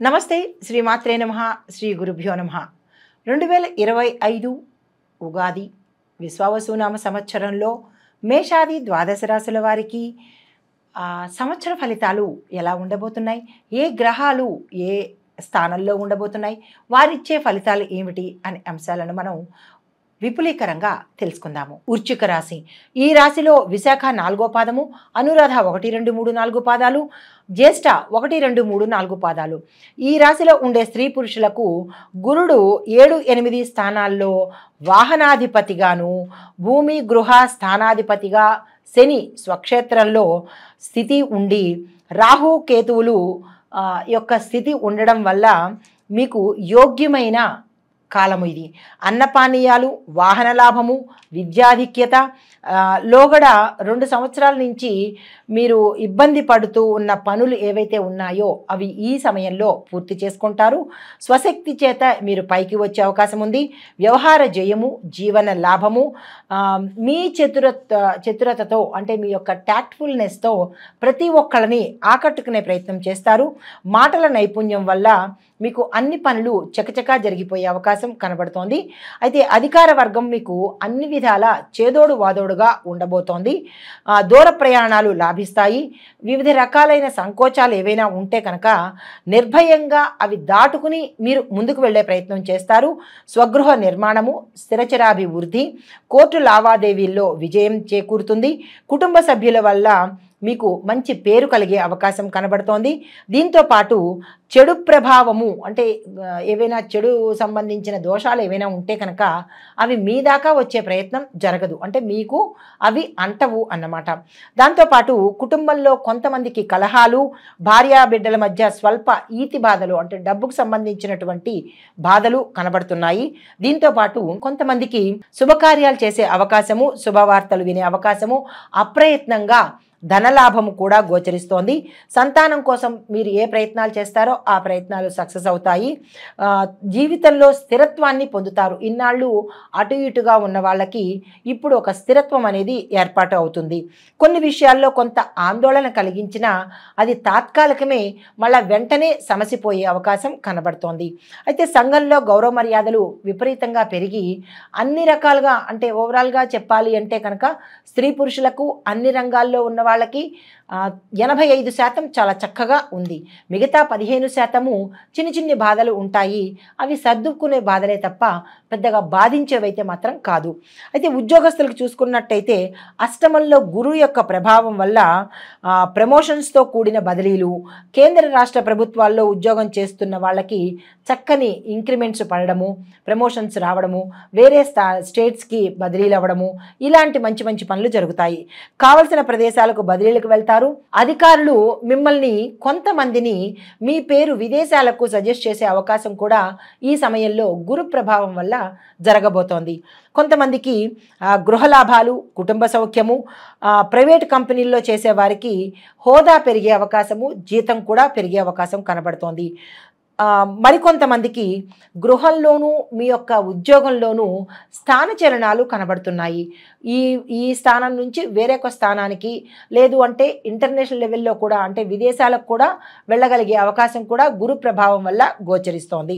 నమస్తే శ్రీమాత్రే నమః శ్రీ గురుభ్యో నమః 2025 ఉగాది విశ్వావసునామ సంవత్సరంలో మేషాది ద్వాదశ రాశుల వారికి సంవత్సర ఫలితాలు ఎలా ఉండబోతున్నాయి, ఏ గ్రహాలు ఏ స్థానంలో ఉండబోతున్నాయి, వారిచ్చే ఫలితాలు ఏమిటి అనే అంశాలను మనం విపులీకరంగా తెలుసుకుందాము. వృశ్చిక రాశి. ఈ రాశిలో విశాఖ 4వ పాదము, అనురాధ 1, 2, 3, 4 పాదాలు, జ్యేష్ఠ 1, 2, 3, 4 పాదాలు. ఈ రాశిలో ఉండే స్త్రీ పురుషులకు గురుడు 7, 8 స్థానాల్లో వాహనాధిపతిగాను, భూమి గృహ స్థానాధిపతిగా శని స్వక్షేత్రంలో స్థితి ఉండి, రాహు కేతువులు యొక్క స్థితి ఉండడం వల్ల మీకు యోగ్యమైన కాలము ఇది. అన్నపానీయాలు, వాహన లాభము, విద్యాధిక్యత, లోగడ 2 సంవత్సరాల నుంచి మీరు ఇబ్బంది పడుతూ ఉన్న పనులు ఏవైతే ఉన్నాయో అవి ఈ సమయంలో పూర్తి చేసుకుంటారు. స్వశక్తి చేత మీరు పైకి వచ్చే అవకాశం ఉంది. వ్యవహార జయము, జీవన లాభము, మీ చతురతతో అంటే మీ యొక్క టాక్ట్ఫుల్నెస్తో ప్రతి ఒక్కళ్ళని ఆకట్టుకునే ప్రయత్నం చేస్తారు. మాటల నైపుణ్యం వల్ల మీకు అన్ని పనులు చకచకా జరిగిపోయే అవకాశం కనబడుతోంది. అయితే అధికార వర్గం మీకు అన్ని విధాల చేదోడు వాదోడుగా ఉండబోతోంది. దూర ప్రయాణాలు లాభిస్తాయి. వివిధ రకాలైన సంకోచాలు ఏవైనా ఉంటే కనుక నిర్భయంగా అవి దాటుకుని మీరు ముందుకు వెళ్ళే ప్రయత్నం చేస్తారు. స్వగృహ నిర్మాణము, స్థిరచరాభివృద్ధి, కోర్టు లావాదేవీల్లో విజయం చేకూరుతుంది. కుటుంబ సభ్యుల వల్ల మీకు మంచి పేరు కలిగే అవకాశం కనబడుతోంది. దీంతో పాటు చెడు ప్రభావము అంటే ఏవైనా చెడు సంబంధించిన దోషాలు ఏవైనా ఉంటే కనుక అవి మీ దాకా వచ్చే ప్రయత్నం జరగదు, అంటే మీకు అవి అంటవు అన్నమాట. దాంతోపాటు కుటుంబంలో కొంతమందికి కలహాలు, భార్యాబిడ్డల మధ్య స్వల్ప ఈతి బాధలు అంటే డబ్బుకు సంబంధించినటువంటి బాధలు కనబడుతున్నాయి. దీంతోపాటు కొంతమందికి శుభకార్యాలు చేసే అవకాశము, శుభవార్తలు వినే అవకాశము, అప్రయత్నంగా ధనలాభము కూడా గోచరిస్తోంది. సంతానం కోసం మీరు ఏ ప్రయత్నాలు చేస్తారో ఆ ప్రయత్నాలు సక్సెస్ అవుతాయి. జీవితంలో స్థిరత్వాన్ని పొందుతారు. ఇన్నాళ్ళు అటు ఇటుగా ఉన్న వాళ్ళకి ఇప్పుడు ఒక స్థిరత్వం అనేది ఏర్పాటు అవుతుంది. కొన్ని విషయాల్లో కొంత ఆందోళన కలిగించినా అది తాత్కాలికమే, మళ్ళీ వెంటనే సమసిపోయే అవకాశం కనబడుతోంది. అయితే సంఘంలో గౌరవ మర్యాదలు విపరీతంగా పెరిగి అన్ని రకాలుగా అంటే ఓవరాల్గా చెప్పాలి అంటే కనుక స్త్రీ పురుషులకు అన్ని రంగాల్లో ఉన్న వాళ్ళకి 85% చాలా చక్కగా ఉంది. మిగతా 15% చిన్ని బాధలు ఉంటాయి. అవి సర్దుకునే బాధలే తప్ప పెద్దగా బాధించేవైతే మాత్రం కాదు. అయితే ఉద్యోగస్తులకు చూసుకున్నట్టయితే అష్టమంలో గురువు యొక్క ప్రభావం వల్ల ప్రమోషన్స్తో కూడిన బదిలీలు, కేంద్ర రాష్ట్ర ప్రభుత్వాల్లో ఉద్యోగం చేస్తున్న వాళ్ళకి చక్కని ఇంక్రిమెంట్స్ పడడము, ప్రమోషన్స్ రావడము, వేరే స్టేట్స్కి బదిలీలు అవ్వడము, ఇలాంటి మంచి పనులు జరుగుతాయి. కావలసిన ప్రదేశాలకు బదిలీలకు వెళ్తారు. అధికారులు మిమ్మల్ని కొంతమందిని మీ పేరు విదేశాలకు సజెస్ట్ చేసే అవకాశం కూడా ఈ సమయంలో గురు ప్రభావం వల్ల జరగబోతోంది. కొంతమందికి గృహ లాభాలు, కుటుంబ సౌఖ్యము, ప్రైవేట్ కంపెనీల్లో చేసే వారికి హోదా పెరిగే అవకాశము, జీతం కూడా పెరిగే అవకాశం కనబడుతోంది. మరికొంతమందికి గృహంలోనూ మీ యొక్క ఉద్యోగంలోనూ స్థానచలనాలు కనబడుతున్నాయి. ఈ స్థానం నుంచి వేరొక స్థానానికి, లేదు అంటే ఇంటర్నేషనల్ లెవెల్లో కూడా అంటే విదేశాలకు కూడా వెళ్ళగలిగే అవకాశం కూడా గురు ప్రభావం వల్ల గోచరిస్తోంది.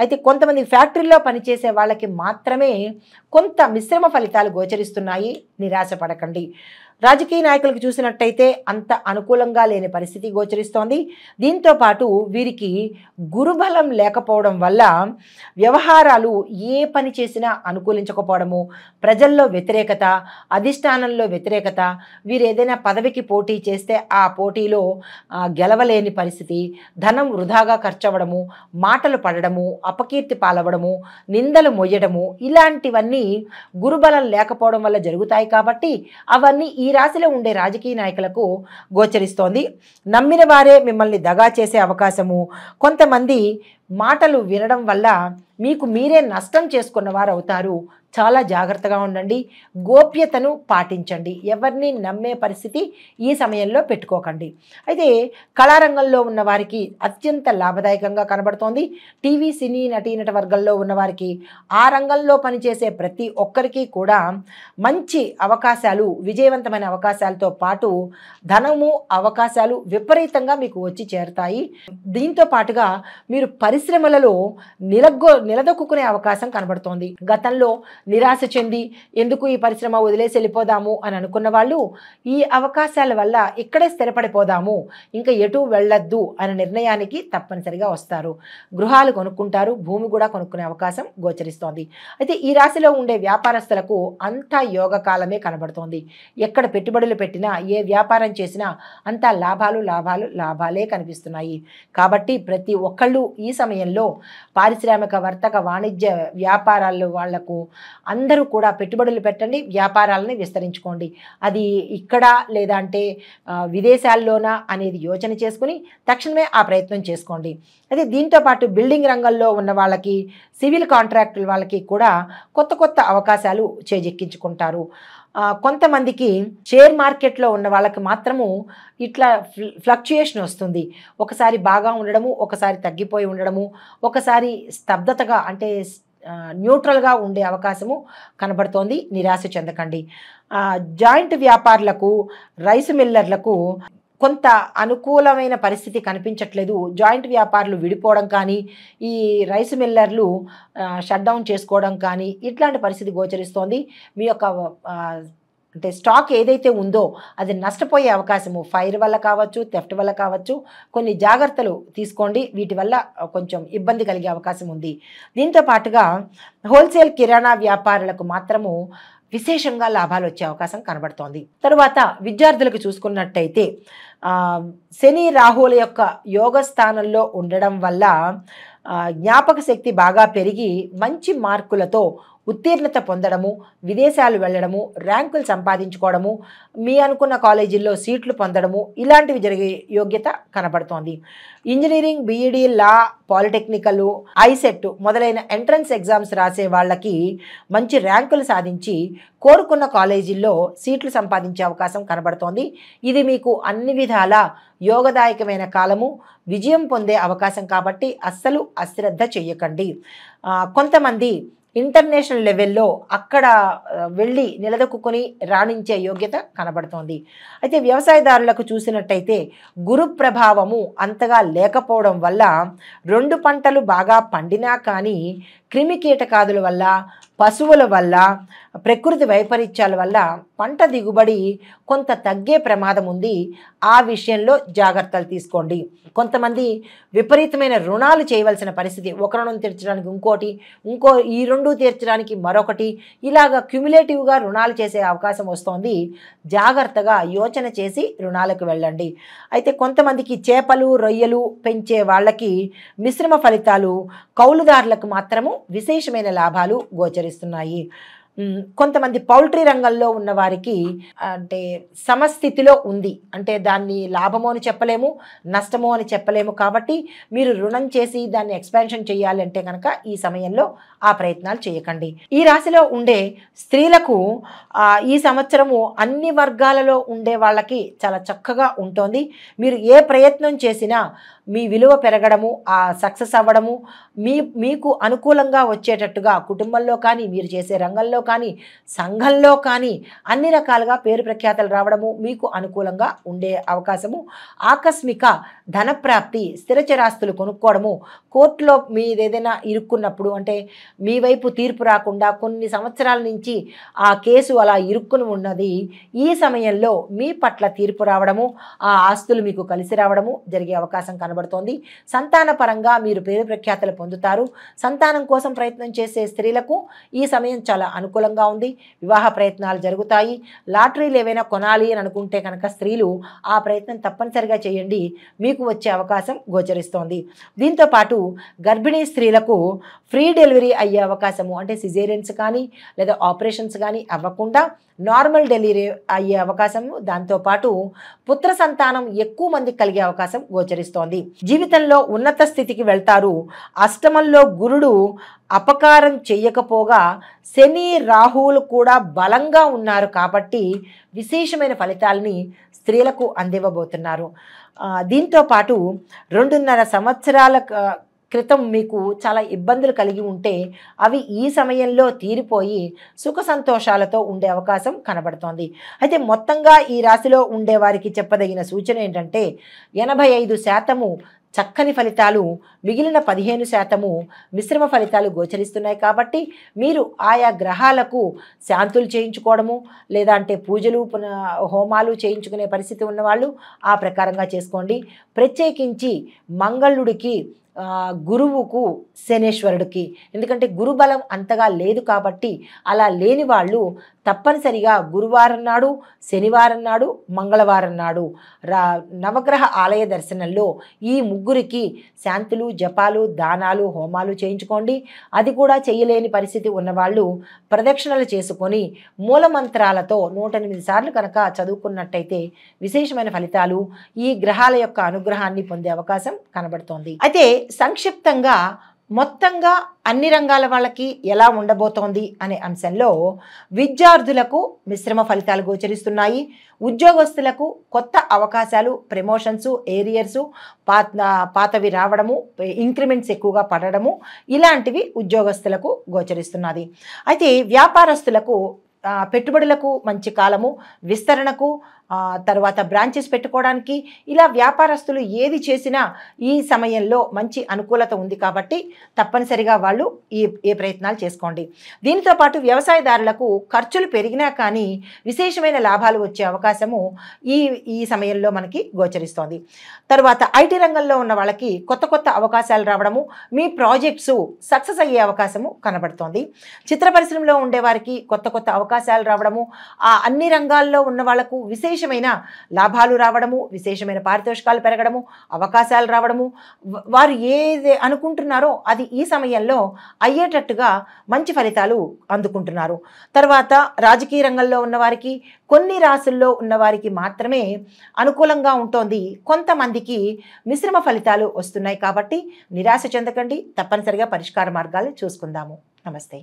అయితే కొంతమంది ఫ్యాక్టరీలో పనిచేసే వాళ్ళకి మాత్రమే కొంత మిశ్రమ ఫలితాలు గోచరిస్తున్నాయి. నిరాశపడకండి. రాజకీయ నాయకులకు చూసినట్టయితే అంత అనుకూలంగా లేని పరిస్థితి గోచరిస్తోంది. దీంతో పాటు వీరికి గురుబలం లేకపోవడం వల్ల వ్యవహారాలు ఏ పని చేసినా అనుకూలించకపోవడము, ప్రజల్లో వ్యతిరేకత, అధిష్టానంలో వ్యతిరేకత, వీరు ఏదైనా పదవికి పోటీ చేస్తే ఆ పోటీలో గెలవలేని పరిస్థితి, ధనం వృధాగా ఖర్చవడము, మాటలు పడడము, అపకీర్తి పాలవడము, నిందలు మొయ్యడము, ఇలాంటివన్నీ గురుబలం లేకపోవడం వల్ల జరుగుతాయి. కాబట్టి అవన్నీ ఈ రాశిలో ఉండే రాజకీయ నాయకులకు గోచరిస్తోంది. నమ్మిన వారే మిమ్మల్ని దగా చేసే అవకాశము, కొంతమంది మాటలు వినడం వల్ల మీకు మీరే నష్టం చేసుకున్న వారు అవుతారు. చాలా జాగ్రత్తగా ఉండండి. గోప్యతను పాటించండి. ఎవరిని నమ్మే పరిస్థితి ఈ సమయంలో పెట్టుకోకండి. అయితే కళారంగంలో ఉన్న వారికి అత్యంత లాభదాయకంగా కనబడుతోంది. టీవీ, సినీ నటీనట వర్గంలో ఉన్నవారికి, ఆ రంగంలో పనిచేసే ప్రతి ఒక్కరికి కూడా మంచి అవకాశాలు, విజయవంతమైన అవకాశాలతో పాటు ధనము, అవకాశాలు విపరీతంగా మీకు వచ్చి చేరుతాయి. దీంతో పాటుగా మీరు పరిశ్రమలలో నిలదొక్కునే అవకాశం కనబడుతోంది. గతంలో నిరాశ చెంది ఎందుకు ఈ పరిశ్రమ వదిలేసి వెళ్ళిపోదాము అని అనుకున్న వాళ్ళు ఈ అవకాశాల వల్ల ఇక్కడే స్థిరపడిపోదాము, ఇంకా ఎటు వెళ్ళొద్దు అనే నిర్ణయానికి తప్పనిసరిగా వస్తారు. గృహాలు కొనుక్కుంటారు, భూమి కూడా కొనుక్కునే అవకాశం గోచరిస్తోంది. అయితే ఈ రాశిలో ఉండే వ్యాపారస్తులకు అంతా యోగకాలమే కనబడుతోంది. ఎక్కడ పెట్టుబడులు పెట్టినా, ఏ వ్యాపారం చేసినా అంతా లాభాలు లాభాలు లాభాలే కనిపిస్తున్నాయి. కాబట్టి ప్రతి ఒక్కళ్ళు ఈ సమయంలో పారిశ్రామిక, వర్తక, వాణిజ్య వ్యాపారాలు వాళ్లకు అందరూ కూడా పెట్టుబడులు పెట్టండి, వ్యాపారాలని విస్తరించుకోండి. అది ఇక్కడ లేదా అంటే విదేశాల్లోనా అనేది యోచన చేసుకుని తక్షణమే ఆ ప్రయత్నం చేసుకోండి. అయితే దీంతో పాటు బిల్డింగ్ రంగంలో ఉన్న వాళ్ళకి, సివిల్ కాంట్రాక్టుల వాళ్ళకి కూడా కొత్త కొత్త అవకాశాలు చేజెక్కించుకుంటారు. కొంతమందికి షేర్ మార్కెట్లో ఉన్న వాళ్ళకి మాత్రము ఇట్లా ఫ్లక్చుయేషన్ వస్తుంది. ఒకసారి బాగా ఉండడము, ఒకసారి తగ్గిపోయి ఉండడము, ఒకసారి స్తబ్దతగా అంటే న్యూట్రల్గా ఉండే అవకాశము కనబడుతోంది. నిరాశ చెందకండి. జాయింట్ వ్యాపారులకు, రైస్ మిల్లర్లకు కొంత అనుకూలమైన పరిస్థితి కనిపించట్లేదు. జాయింట్ వ్యాపారులు విడిపోవడం కానీ, ఈ రైస్ మిల్లర్లు షట్ డౌన్ చేసుకోవడం కానీ ఇట్లాంటి పరిస్థితి గోచరిస్తోంది. మీ యొక్క అంటే స్టాక్ ఏదైతే ఉందో అది నష్టపోయే అవకాశము ఫైర్ వల్ల కావచ్చు, థెఫ్ట్ వల్ల కావచ్చు. కొన్ని జాగ్రత్తలు తీసుకోండి, వీటి వల్ల కొంచెం ఇబ్బంది కలిగే అవకాశం ఉంది. దీంతో పాటుగా హోల్సేల్ కిరాణా వ్యాపారులకు మాత్రము విశేషంగా లాభాలు వచ్చే అవకాశం కనబడుతోంది. తరువాత విద్యార్థులకు చూసుకున్నట్టయితే శని, రాహుల యొక్క యోగ స్థానంలో ఉండడం వల్ల జ్ఞాపక శక్తి బాగా పెరిగి మంచి మార్కులతో ఉత్తీర్ణత పొందడము, విదేశాలు వెళ్ళడము, ర్యాంకులు సంపాదించుకోవడము, మీ అనుకున్న కాలేజీల్లో సీట్లు పొందడము ఇలాంటివి జరిగే యోగ్యత కనబడుతోంది. ఇంజనీరింగ్, బీఈడీ, లా, పాలిటెక్నికల్, ఐసెట్ మొదలైన ఎంట్రన్స్ ఎగ్జామ్స్ రాసే వాళ్ళకి మంచి ర్యాంకులు సాధించి కోరుకున్న కాలేజీల్లో సీట్లు సంపాదించే అవకాశం కనబడుతోంది. ఇది మీకు అన్ని విధాల యోగదాయకమైన కాలము, విజయం పొందే అవకాశం కాబట్టి అస్సలు అశ్రద్ధ చెయ్యకండి. కొంతమంది ఇంటర్నేషనల్ లెవెల్లో అక్కడ వెళ్ళి నిలదొక్కుని రాణించే యోగ్యత కనబడుతోంది. అయితే వ్యవసాయదారులకు చూసినట్టయితే గురు ప్రభావము అంతగా లేకపోవడం వల్ల 2 పంటలు బాగా పండినా కానీ క్రిమి కీటకాదుల వల్ల, పశువుల వల్ల, ప్రకృతి వైపరీత్యాల వల్ల పంట దిగుబడి కొంత తగ్గే ప్రమాదం ఉంది. ఆ విషయంలో జాగ్రత్తలు తీసుకోండి. కొంతమంది విపరీతమైన రుణాలు చేయవలసిన పరిస్థితి, ఒక రుణం తీర్చడానికి ఇంకోటి, ఈ 2 తీర్చడానికి మరొకటి, ఇలాగా క్యుములేటివ్గా రుణాలు చేసే అవకాశం వస్తోంది. జాగ్రత్తగా యోచన చేసి రుణాలకు వెళ్ళండి. అయితే కొంతమందికి చేపలు, రొయ్యలు పెంచే వాళ్ళకి మిశ్రమ ఫలితాలు, కౌలుదారులకు మాత్రము విశేషమైన లాభాలు గోచరిస్తున్నాయి. కొంతమంది పౌల్ట్రీ రంగంలో ఉన్న వారికి అంటే సమస్థితిలో ఉంది, అంటే దాన్ని లాభమో అని చెప్పలేము, నష్టమో అని చెప్పలేము. కాబట్టి మీరు రుణం చేసి దాన్ని ఎక్స్పాన్షన్ చేయాలంటే కనుక ఈ సమయంలో ఆ ప్రయత్నాలు చేయకండి. ఈ రాశిలో ఉండే స్త్రీలకు ఈ సంవత్సరము అన్ని వర్గాలలో ఉండే వాళ్ళకి చాలా చక్కగా ఉంటుంది. మీరు ఏ ప్రయత్నం చేసినా మీ విలువ పెరగడము, ఆ సక్సెస్ అవ్వడము, మీకు అనుకూలంగా వచ్చేటట్టుగా కుటుంబంలో కానీ, మీరు చేసే రంగంలో కానీ, సంఘంలో కానీ అన్ని రకాలుగా పేరు ప్రఖ్యాతలు రావడము మీకు అనుకూలంగా ఉండే అవకాశము. ఆకస్మిక ధనప్రాప్తి, స్థిరచరాస్తులు కొనుక్కోవడము, కోర్టులో మీదేదైనా ఇరుక్కున్నప్పుడు అంటే మీ వైపు తీర్పు రాకుండా కొన్ని సంవత్సరాల నుంచి ఆ కేసు అలా ఇరుక్కుని ఉన్నది, ఈ సమయంలో మీ పట్ల తీర్పు రావడము, ఆ ఆస్తులు మీకు కలిసి రావడము జరిగే అవకాశం కనబడుతోంది. సంతాన పరంగా మీరు పేరు ప్రఖ్యాతలు పొందుతారు. సంతానం కోసం ప్రయత్నం చేసే స్త్రీలకు ఈ సమయం చాలా అనుకూలంగా ఉంది. వివాహ ప్రయత్నాలు జరుగుతాయి. లాటరీలు ఏవైనా కొనాలి అని అనుకుంటే కనుక స్త్రీలు ఆ ప్రయత్నం తప్పనిసరిగా చేయండి, మీకు వచ్చే అవకాశం గోచరిస్తోంది. దీంతో పాటు గర్భిణీ స్త్రీలకు ఫ్రీ డెలివరీ అయ్యే అవకాశము, అంటే సిజేరియన్స్ కానీ లేదా ఆపరేషన్స్ కానీ అవ్వకుండా నార్మల్ డెలివరీ అయ్యే అవకాశము, దాంతోపాటు పుత్ర సంతానం ఎక్కువ మందికి కలిగే అవకాశం గోచరిస్తోంది. జీవితంలో ఉన్నత స్థితికి వెళ్తారు. అష్టమంలో గురుడు అపకారం చెయ్యకపోగా శని రాహువులు కూడా బలంగా ఉన్నారు కాబట్టి విశేషమైన ఫలితాలని స్త్రీలకు అందివ్వబోతున్నారు. దీంతో పాటు 2.5 సంవత్సరాల క్రితం మీకు చాలా ఇబ్బందులు కలిగి ఉంటే అవి ఈ సమయంలో తీరిపోయి సుఖ సంతోషాలతో ఉండే అవకాశం కనబడుతోంది. అయితే మొత్తంగా ఈ రాశిలో ఉండే వారికి చెప్పదగిన సూచన ఏంటంటే 85% చక్కని ఫలితాలు, మిగిలిన 15% మిశ్రమ ఫలితాలు గోచరిస్తున్నాయి. కాబట్టి మీరు ఆయా గ్రహాలకు శాంతులు చేయించుకోవడము, లేదా అంటే పూజలు హోమాలు చేయించుకునే పరిస్థితి ఉన్నవాళ్ళు ఆ ప్రకారంగా చేసుకోండి. ప్రత్యేకించి మంగళుడికి, గురువుకు, శనేశ్వరుడికి, ఎందుకంటే గురుబలం అంతగా లేదు కాబట్టి అలా లేని వాళ్ళు తప్పనిసరిగా గురువారం నాడు, శనివారం నాడు, మంగళవారం నాడు నవగ్రహ ఆలయ దర్శనంలో ఈ ముగ్గురికి శాంతులు, జపాలు, దానాలు, హోమాలు చేయించుకోండి. అది కూడా చేయలేని పరిస్థితి ఉన్నవాళ్ళు ప్రదక్షిణలు చేసుకొని మూలమంత్రాలతో 108 సార్లు కనుక చదువుకున్నట్టయితే విశేషమైన ఫలితాలు, ఈ గ్రహాల యొక్క అనుగ్రహాన్ని పొందే అవకాశం కనబడుతోంది. అయితే సంక్షిప్తంగా మొత్తంగా అన్ని రంగాల వాళ్ళకి ఎలా ఉండబోతోంది అనే అంశంలో విద్యార్థులకు మిశ్రమ ఫలితాలు గోచరిస్తున్నాయి. ఉద్యోగస్తులకు కొత్త అవకాశాలు, ప్రమోషన్స్, ఏరియర్సు, పాతవి రావడము, ఇంక్రిమెంట్స్ ఎక్కువగా పడడము ఇలాంటివి ఉద్యోగస్తులకు గోచరిస్తున్నది. అయితే వ్యాపారస్తులకు పెట్టుబడులకు మంచి కాలము, విస్తరణకు, తర్వాత బ్రాంచెస్ పెట్టుకోవడానికి, ఇలా వ్యాపారస్తులు ఏది చేసినా ఈ సమయంలో మంచి అనుకూలత ఉంది కాబట్టి తప్పనిసరిగా వాళ్ళు ఈ ప్రయత్నాలు చేసుకోండి. దీనితో పాటు వ్యవసాయదారులకు ఖర్చులు పెరిగినా కానీ విశేషమైన లాభాలు వచ్చే అవకాశము ఈ సమయంలో మనకి గోచరిస్తోంది. తర్వాత ఐటీ రంగంలో ఉన్న వాళ్ళకి కొత్త కొత్త అవకాశాలు రావడము, మీ ప్రాజెక్ట్స్ సక్సెస్ అయ్యే అవకాశము కనబడుతోంది. చిత్ర పరిశ్రమలో ఉండేవారికి కొత్త కొత్త అవకాశాలు రావడము, అన్ని రంగాల్లో ఉన్న వాళ్లకు విశేషమైన లాభాలు రావడము, విశేషమైన పారితోషికాలు పెరగడము, అవకాశాలు రావడము, వారు ఏది అనుకుంటున్నారో అది ఈ సమయంలో అయ్యేటట్టుగా మంచి ఫలితాలు అందుకుంటున్నారు. తర్వాత రాజకీయ రంగంలో ఉన్నవారికి, కొన్ని రాశుల్లో ఉన్నవారికి మాత్రమే అనుకూలంగా ఉంటుంది. కొంతమందికి మిశ్రమ ఫలితాలు వస్తున్నాయి కాబట్టి నిరాశ చెందకండి. తప్పనిసరిగా పరిష్కార మార్గాలు చూసుకుందాము. నమస్తే.